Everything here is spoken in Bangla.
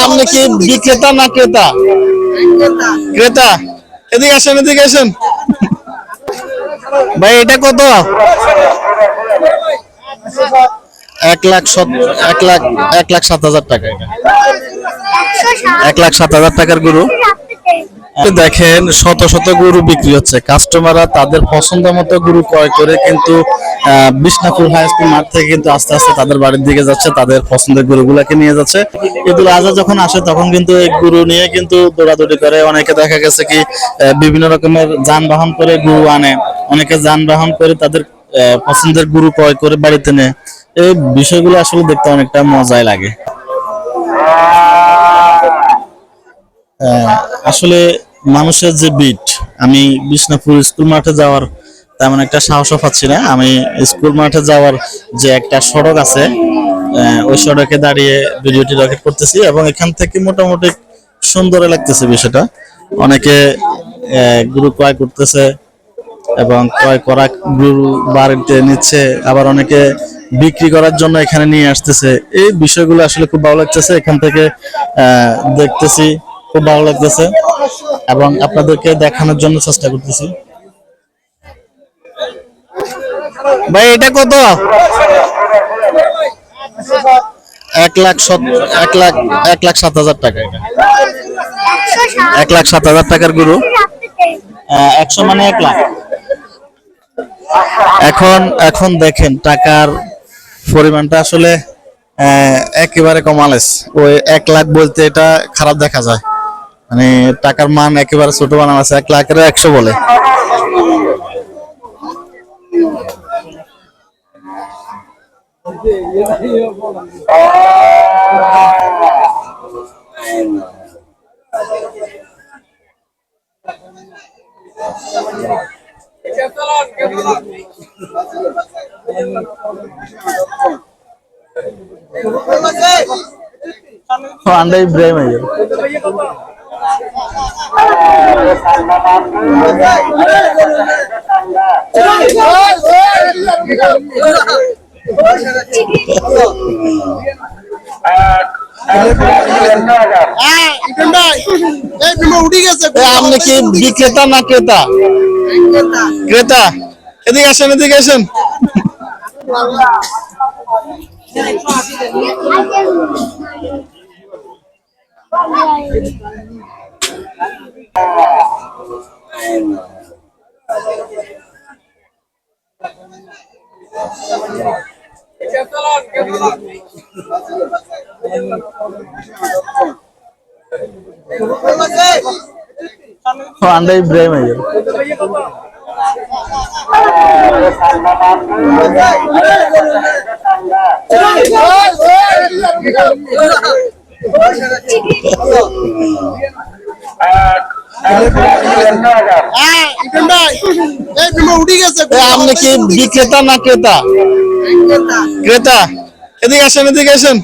আপনি কি বিক্রেতা না ক্রেতা? ক্রেতা। এদিকে আসেন, এদিকে আসেন ভাই। এটা কত? 1,07,000 টাকা। এটা 1,07,000 টাকার গরু। দেখেন শত শত গরু বিক্রি হচ্ছে, কাস্টমাররা তাদের পছন্দ মতো গরু ক্রয় করে কিন্তু বিষ্ণুপুর হাই স্কুল মাঠ থেকে কিন্তু আস্তে আস্তে তাদের বাড়ির দিকে যাচ্ছে, তাদের পছন্দের গরুগুলাকে নিয়ে যাচ্ছে। ঈদুল আজহা যখন আসে তখন কিন্তু এই গরু নিয়ে কিন্তু দৌড়াদৌড়ি করে। অনেকে দেখা গেছে কি বিভিন্ন রকমের যানবাহন করে গরু আনে, অনেকে যানবাহন করে তাদের পছন্দের গরু ক্রয় করে বাড়িতে নেয়। এই বিষয়গুলো আসলে দেখতে অনেকটা মজাই লাগে। আসলে মানুষের যে বিট, আমি বিষ্ণুপুর স্কুল মাঠে যাওয়ার তেমন একটা সাহসও পাচ্ছি না। আমি স্কুল মাঠে যাওয়ার যে একটা সড়ক আছে, ওই সড়কে দাঁড়িয়ে ভিডিওটি রেকর্ড করতেছি এবং এখান থেকে মোটামুটি সুন্দর লাগতেছে বিষয়টা। অনেকে গরু ক্রয় করতেছে এবং ক্রয় করা গরু বাড়িতে নিচ্ছে, আবার অনেকে বিক্রি করার জন্য এখানে নিয়ে আসতেছে। এই বিষয়গুলো আসলে খুব ভালো লাগতেছে। এখান থেকে দেখতেছি, খুব ভালো লাগতেছে এবং আপনাদেরকে দেখানোর জন্য চেষ্টা করতেছি। ভাই এটা কত? 1,07,000 টাকা। এটা 1,07,000 টাকার গরু। 100 মানে 1,00,000। এখন এখন দেখেন টাকার পরিমাণটা আসলে একেবারে কমালেস। ওই 1,00,000 বলতে এটা খারাপ দেখা যায়, মানে টাকার মান একেবারে ছোট বানানো আছে। 1,00,000 100 বলে। anda Ibrahim aja. আপনি কি বিক্রেতা না ক্রেতা? ক্রেতা। এদিকে আসেন, এদিকে আসেন। anda Ibrahim aja. আপনি কি বিক্রেতা না ক্রেতা? ক্রেতা। এদিকে আসেন, এদিকে আসেন।